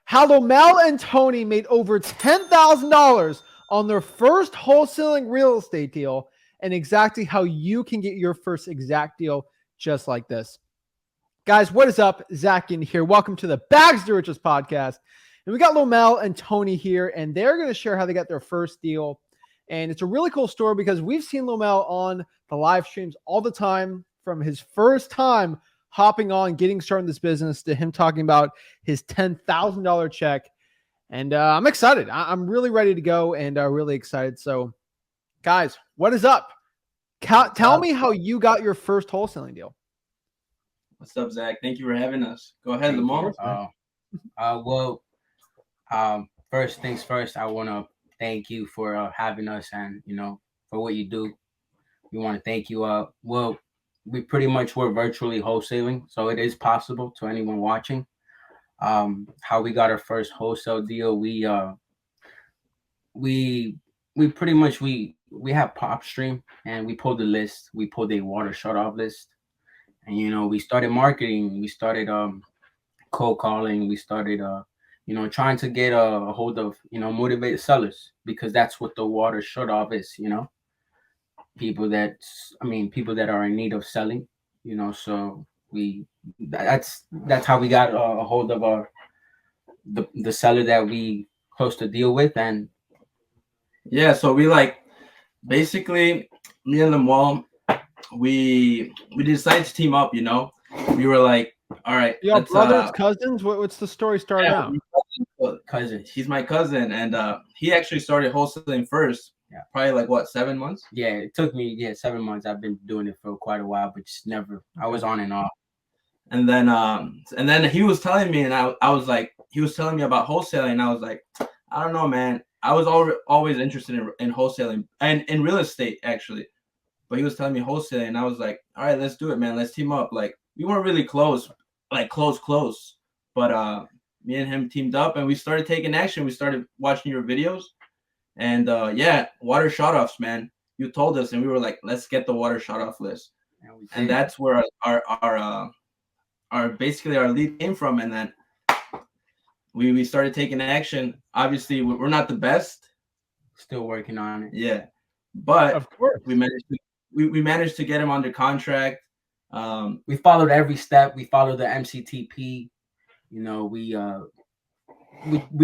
how Lemuel and Tony made over $10,000 on their first wholesaling real estate deal, and exactly how you can get your first exact deal just like this. Guys, what is up? Zach in here. Welcome to the Bags to Riches podcast. And we got Lemuel and Tony here, and they're going to share how they got their first deal. And it's a really cool story because we've seen Lemuel on the live streams all the time, from his first time hopping on, getting started in this business, to him talking about his $10,000 check. And I'm excited. I'm really ready to go and really excited. So, guys, what is up? Tell me how you got your first wholesaling deal. What's up, Zach? Thank you for having us. Go ahead, Lamar. First things first, I want to thank you for having us and, for what you do. We want to thank you. We pretty much were virtually wholesaling, so it is possible to anyone watching. How we got our first wholesale deal, we pretty much we have PropStream, and we pulled the list. We pulled a water shut-off list. And, we started marketing. We started cold calling. We started, trying to get a hold of, motivated sellers, because that's what the water shut off is, people that are in need of selling, so that's how we got a hold of the seller that we closed the deal with. And yeah, so we basically, me and Lemuel, we decided to team up. We were like, all right, y'all brothers, cousins. What's the story start out? Cousin. He's my cousin, and he actually started wholesaling first. Yeah, probably 7 months. Yeah, it took me 7 months. I've been doing it for quite a while, but just never. I was on and off. And then he was telling me, and I was like, he was telling me about wholesaling, and I was like, I don't know, man. I was always interested in wholesaling and in real estate, actually. But he was telling me wholesaling, and I was like, all right, let's do it, man. Let's team up. We weren't really close, close. But me and him teamed up, and we started taking action. We started watching your videos. And water shut-offs, man. You told us, and we were like, let's get the water shut-off list. And that's where our basically our lead came from. And then we started taking action. Obviously, we're not the best. Still working on it. Yeah. But of course, we managed to get him under contract. We followed every step. We followed the MCTP. We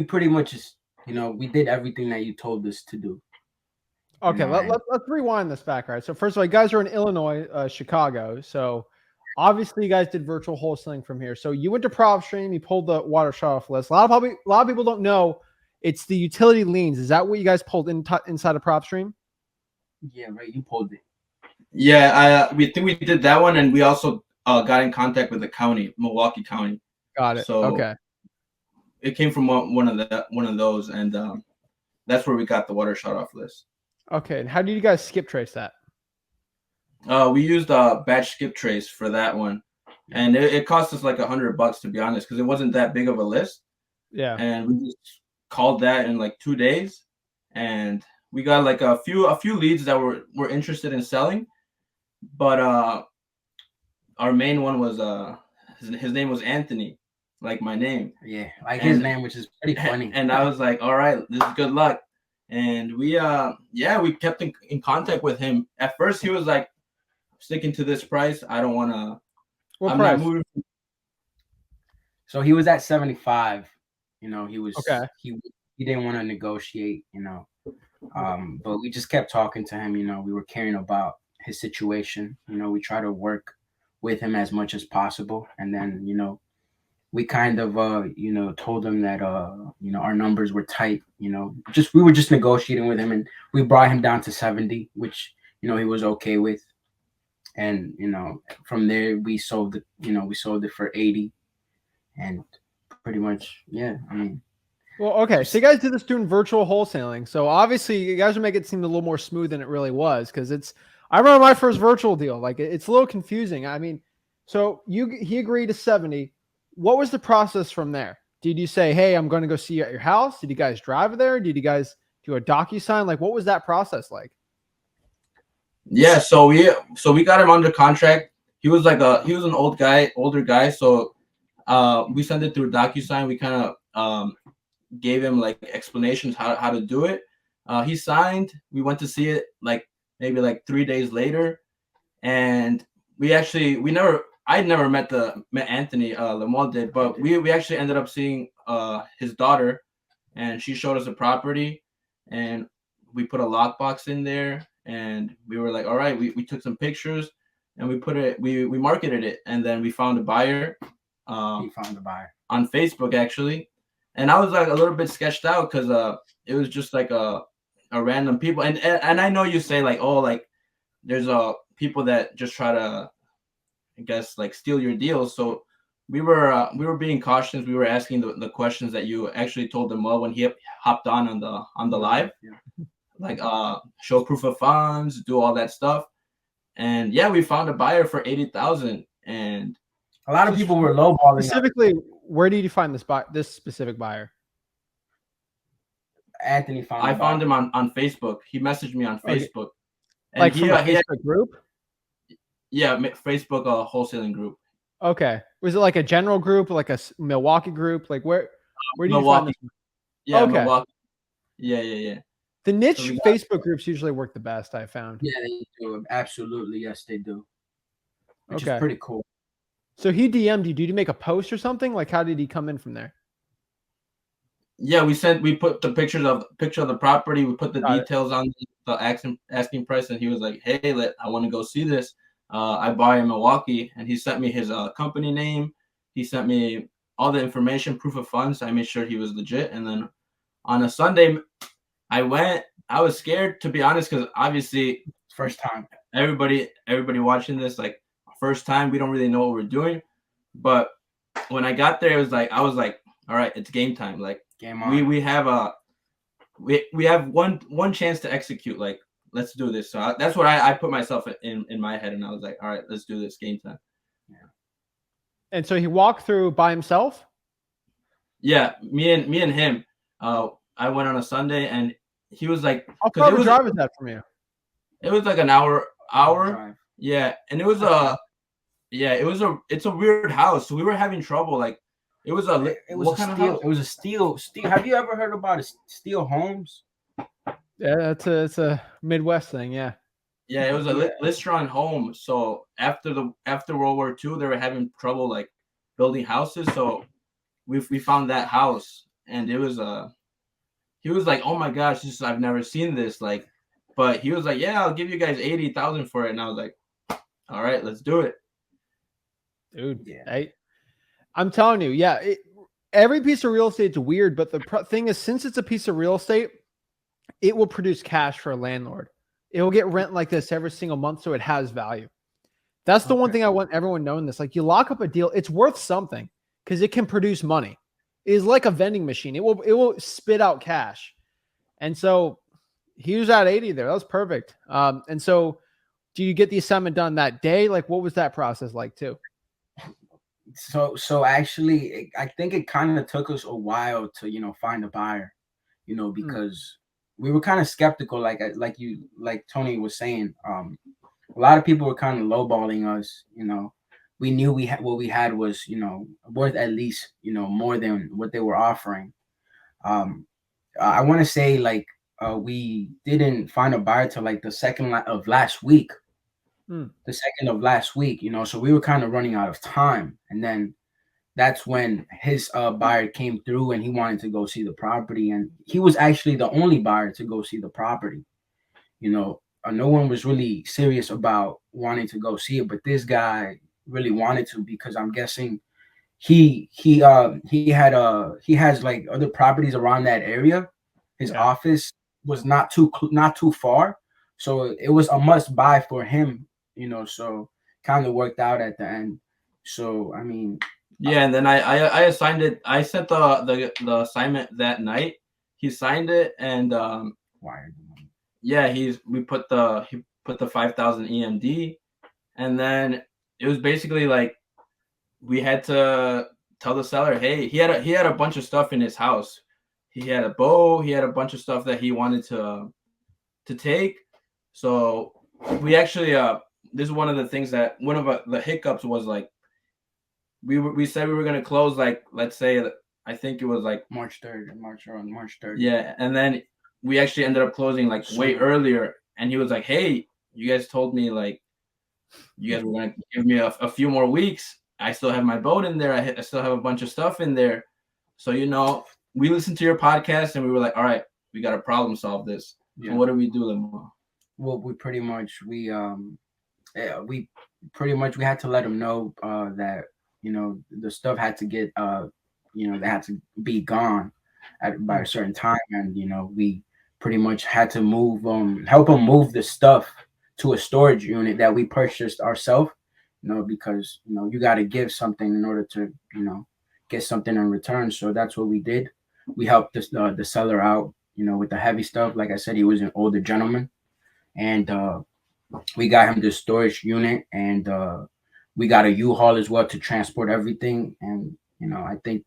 pretty much just, we did everything that you told us to do. Okay, let's rewind this back. Right. So first of all, you guys are in Illinois, Chicago. So obviously you guys did virtual wholesaling from here. So you went to PropStream, you pulled the water shut-off list. A lot of people don't know it's the utility liens. Is that what you guys pulled inside of PropStream? Yeah, right. You pulled it. Yeah, we think we did that one, and we also got in contact with the county, Milwaukee County. Got it. So okay, it came from one of those, and that's where we got the water shut-off list. Okay, and how did you guys skip trace that? We used a batch skip trace for that one, and it cost us like $100, to be honest, because it wasn't that big of a list. Yeah, and we just called that in 2 days, and we got a few leads that were interested in selling, but our main one was his name was Anthony, like my name. Yeah, his name, which is pretty funny. And I was like, all right, this is good luck. And we kept in contact with him. At first, he was like, sticking to this price. I don't want to. What price? Not moving. So he was at 75. He was okay. He didn't want to negotiate. But we just kept talking to him. We were caring about his situation. We try to work with him as much as possible, and then we kind of told him that our numbers were tight. We were just negotiating with him, and we brought him down to 70, which he was okay with. And from there we sold it for 80, and pretty much well, okay, so you guys did this doing virtual wholesaling, so obviously you guys are making it seem a little more smooth than it really was, because I remember my first virtual deal, it's a little confusing. So he agreed to 70. What was the process from there? Did you say, hey, I'm going to go see you at your house? Did you guys drive there? Did you guys do a DocuSign? What was that process like? Yeah, so we got him under contract. He was an older guy, so we sent it through DocuSign. We kind of gave him like explanations how to do it. He signed. We went to see it like maybe like 3 days later, and we never. I'd never met Anthony. Lemuel did, but we actually ended up seeing his daughter, and she showed us the property, and we put a lockbox in there, and we were like, all right, we took some pictures, and we marketed it, and then we found a buyer. He found a buyer on Facebook actually, and I was like a little bit sketched out because it was just like a random people, and I know you say like, oh, like there's people that just try to, I guess, like steal your deals. So we were being cautious. We were asking the questions that you actually told them well when he hopped on the live, like show proof of funds, do all that stuff, and yeah, we found a buyer for 80,000, and a lot of people were lowballing us. Specifically, where did you find this specific buyer? Anthony found. I found him on Facebook. He messaged me on Facebook. And like from a Facebook group? Yeah, Facebook wholesaling group. Okay. Was it like a general group, like a Milwaukee group? Like where do you find this? Yeah, okay. Milwaukee. Yeah. The niche Facebook groups usually work the best, I found. Yeah, they do. Absolutely. Yes, they do. Which is pretty cool. So he DM'd you. Did you make a post or something? Like how did he come in from there? Yeah, we put the picture of the property. We put the details on the asking price, and he was like, "Hey, I want to go see this. I buy in Milwaukee," and he sent me his company name. He sent me all the information, proof of funds. I made sure he was legit, and then on a Sunday, I went. I was scared, to be honest, because obviously first time. Everybody watching this, like first time, we don't really know what we're doing. But when I got there, I was like, all right, it's game time. Like we have we have one chance to execute. Like let's do this. So that's what I put myself in my head, and I was like, all right, let's do this, game time. Yeah. And so he walked through by himself? Yeah, me and him. I went on a Sunday, and he was like, how far of a drive is that from you? It was like an hour. Yeah, and it was it's a weird house. So we were having trouble. Like it was a steel. Have you ever heard about steel homes? Yeah, it's a Midwest thing. Yeah. Yeah, it was a Listron home. So after World War II, they were having trouble like building houses. So we found that house, and it was he was like, oh my gosh, I've never seen this. Like, but he was like, yeah, I'll give you guys 80,000 for it, and I was like, all right, let's do it, dude. Yeah. I'm telling you, yeah. Every piece of real estate is weird, but the thing is, since it's a piece of real estate, it will produce cash for a landlord. It will get rent like this every single month, so it has value. That's the one thing I want everyone knowing this. Like, you lock up a deal, it's worth something because it can produce money. It is like a vending machine. It will spit out cash. And so he was at 80 there. That was perfect. And so do you get the assignment done that day? Like, what was that process like too? So actually, I think it kind of took us a while to, find a buyer, because we were kind of skeptical. Like Tony was saying, a lot of people were kind of lowballing us. We knew what we had was, worth at least, more than what they were offering. I want to say we didn't find a buyer till like the second of last week. The second of last week, so we were kind of running out of time. And then that's when his buyer came through, and he wanted to go see the property. And he was actually the only buyer to go see the property. No one was really serious about wanting to go see it, but this guy really wanted to, because I'm guessing he has like other properties around that area. His office was not too far, so it was a must buy for him. So kind of worked out at the end. So I mean, yeah. And then I assigned it. I sent the assignment that night. He signed it, and wired. Yeah, he put the 5,000 EMD, and then it was basically like we had to tell the seller, hey, he had a bunch of stuff in his house. He had a bow. He had a bunch of stuff that he wanted to take. So we actually this is one of the things that one of the hiccups was like we said we were going to close like, let's say I think it was like March 3rd, March 3rd. yeah, and then we actually ended up closing like way earlier. And he was like, "Hey, you guys told me like you guys were gonna give me a few more weeks. I still have my boat in there. I still have a bunch of stuff in there. So we listened to your podcast and we were like, all right, we got to problem solve this. Yeah. So what do we do, Lemuel? Well, we pretty much we had to let them know that the stuff had to get they had to be gone by a certain time, and we pretty much had to help them move the stuff to a storage unit that we purchased ourselves, because you got to give something in order to get something in return. So that's what we did. We helped the seller out with the heavy stuff. Like I said, he was an older gentleman, and we got him the storage unit, and we got a U-Haul as well to transport everything. And I think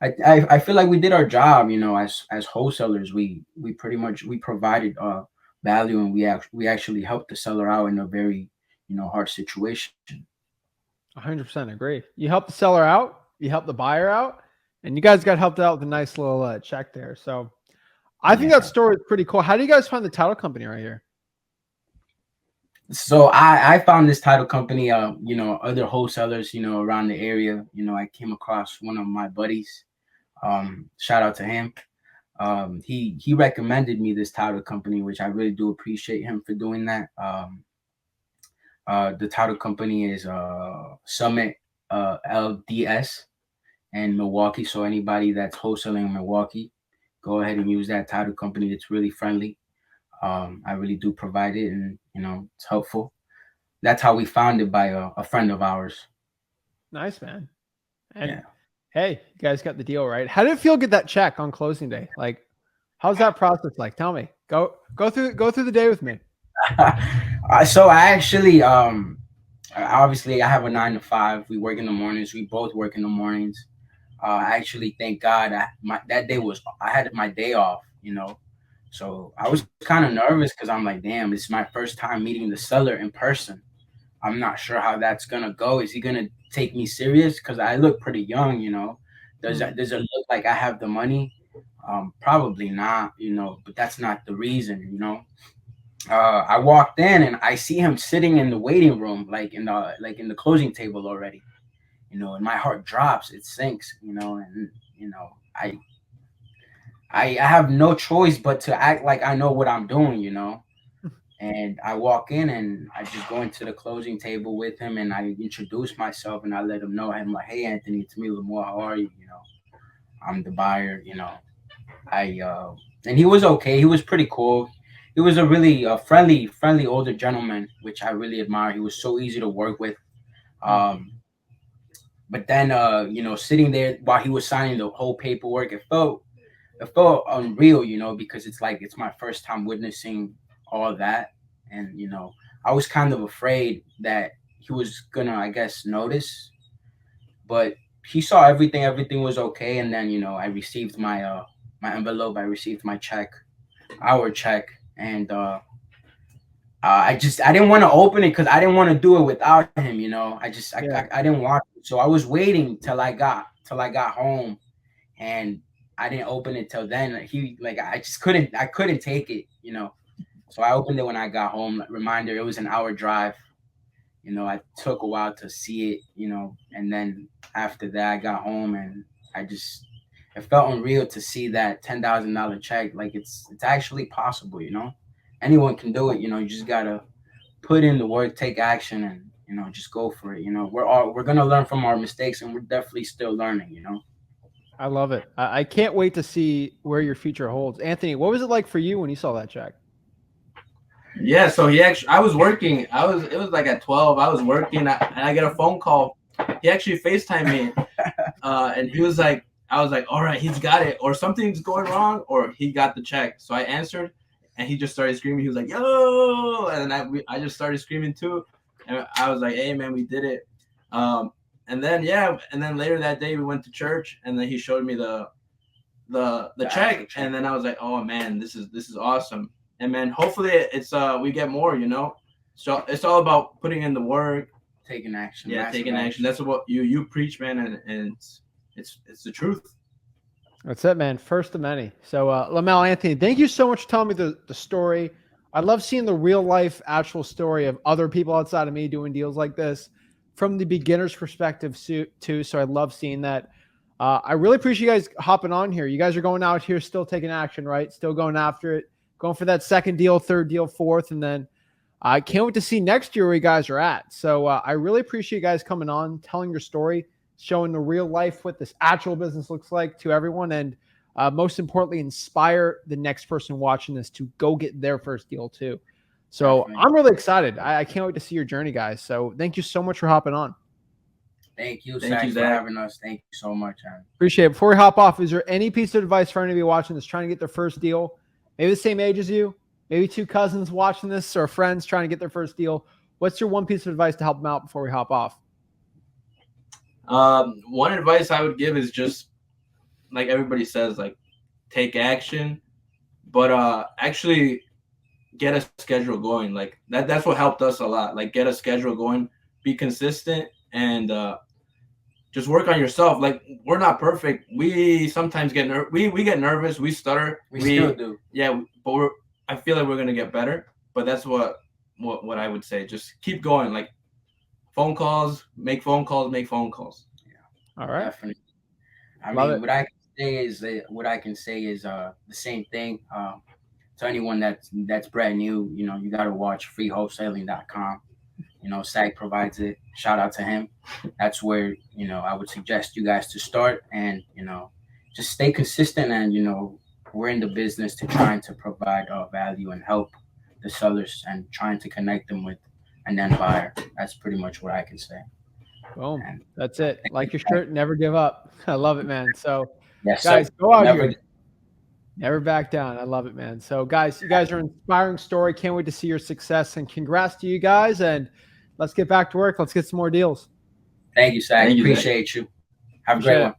I feel like we did our job. As wholesalers, we pretty much we provided value, and we actually helped the seller out in a very hard situation. 100% agree. You helped the seller out, you helped the buyer out, and you guys got helped out with a nice little check there. So I think that story is pretty cool. How do you guys find the title company right here? So I found this title company, other wholesalers, around the area. I came across one of my buddies. Shout out to him. He recommended me this title company, which I really do appreciate him for doing that. The title company is Summit LDS in Milwaukee. So anybody that's wholesaling in Milwaukee, go ahead and use that title company. It's really friendly. I really do provide it, and it's helpful. That's how we found it, by a friend of ours. Nice, man. And hey, you guys got the deal right. How did it feel to get that check on closing day? Like, how's that process like? Tell me. Go through the day with me. So I actually obviously I have a 9 to 5. We work in the mornings. We both work in the mornings. I actually thank God that day I had my day off, So I was kind of nervous because I'm like, damn, it's my first time meeting the seller in person. I'm not sure how that's gonna go. Is he gonna take me serious? Because I look pretty young, Does it look like I have the money? Probably not, but that's not the reason, I walked in and I see him sitting in the waiting room, like in the closing table already, and my heart drops, it sinks, and I have no choice but to act like I know what I'm doing, And I walk in and I just go into the closing table with him, and I introduce myself and I let him know. I'm like, hey, Anthony, it's me, Lemuel. How are you? I'm the buyer. And he was okay. He was pretty cool. He was a really friendly older gentleman, which I really admire. He was so easy to work with. But then, sitting there while he was signing the whole paperwork, it felt unreal, because it's like it's my first time witnessing all that, and I was kind of afraid that he was gonna, I guess, notice, but he saw everything. Everything was okay, and then I received my my envelope. I received my check, our check, and I didn't want to open it because I didn't want to do it without him. I didn't want it. So I was waiting till I got home, and I didn't open it till then. I couldn't take it, So I opened it when I got home. Reminder, it was an hour drive. I took a while to see it, and then after that I got home, and it felt unreal to see that $10,000 check. Like it's actually possible, Anyone can do it, you just gotta put in the work, take action, and just go for it. We're gonna learn from our mistakes, and we're definitely still learning, I love it. I can't wait to see where your future holds. Anthony, what was it like for you when you saw that check? Yeah, so I was working. It was like at 12. I was working, and I get a phone call. He actually FaceTimed me, and he was like, I was like, all right, he's got it, or something's going wrong, or he got the check. So I answered, and he just started screaming. He was like, yo, and then I just started screaming too, and I was like, hey man, we did it. And then later that day we went to church, and then he showed me the check, and then I was like, oh man, this is awesome. And man, hopefully it's we get more, So it's all about putting in the work, taking action. Yeah, taking action. That's what you preach, man, and it's the truth. That's it, man. First of many. So, Lemuel, Anthony, thank you so much for telling me the story. I love seeing the real life, actual story of other people outside of me doing deals like this from the beginner's perspective too. So I love seeing that. I really appreciate you guys hopping on here. You guys are going out here, still taking action, right? Still going after it, going for that second deal, third deal, fourth, and then I can't wait to see next year where you guys are at. So I really appreciate you guys coming on, telling your story, showing the real life what this actual business looks like to everyone, and most importantly, inspire the next person watching this to go get their first deal too. So Definitely. I'm really excited. I can't wait to see your journey, guys. So thank you so much for hopping on. Thank you, Thank you, Zach, for Zach. having us. Thank you so much, Aaron. Appreciate it. Before we hop off, is there any piece of advice for anybody watching this trying to get their first deal? Maybe the same age as you, maybe two cousins watching this or friends trying to get their first deal. What's your one piece of advice to help them out before we hop off? One advice I would give is just like everybody says, like take action, but actually get a schedule going. Like that's what helped us a lot. Like get a schedule going, be consistent, and just work on yourself. Like we're not perfect. We sometimes get we get nervous. We stutter. We still do. Yeah, but I feel like we're gonna get better. But that's what I would say. Just keep going. Like phone calls, make phone calls, make phone calls. All right. Definitely. I Love mean, it. what I can say is the same thing. To anyone that's brand new, you know, you got to watch freewholesaling.com. You know, SAG provides it. Shout out to him. That's where, you know, I would suggest you guys to start, and, you know, just stay consistent. And, you know, we're in the business to trying to provide value and help the sellers and trying to connect them with an end buyer. That's pretty much what I can say. Boom. And That's it. Like your shirt, never give up. I love it, man. So, yes, guys, sir. go out Never here. Never back down. I love it, man. So, guys, you guys are an inspiring story. Can't wait to see your success, and congrats to you guys. And let's get back to work. Let's get some more deals. Thank you, Zach. Thank you, Zach. Appreciate you. Have a Appreciate great it. one.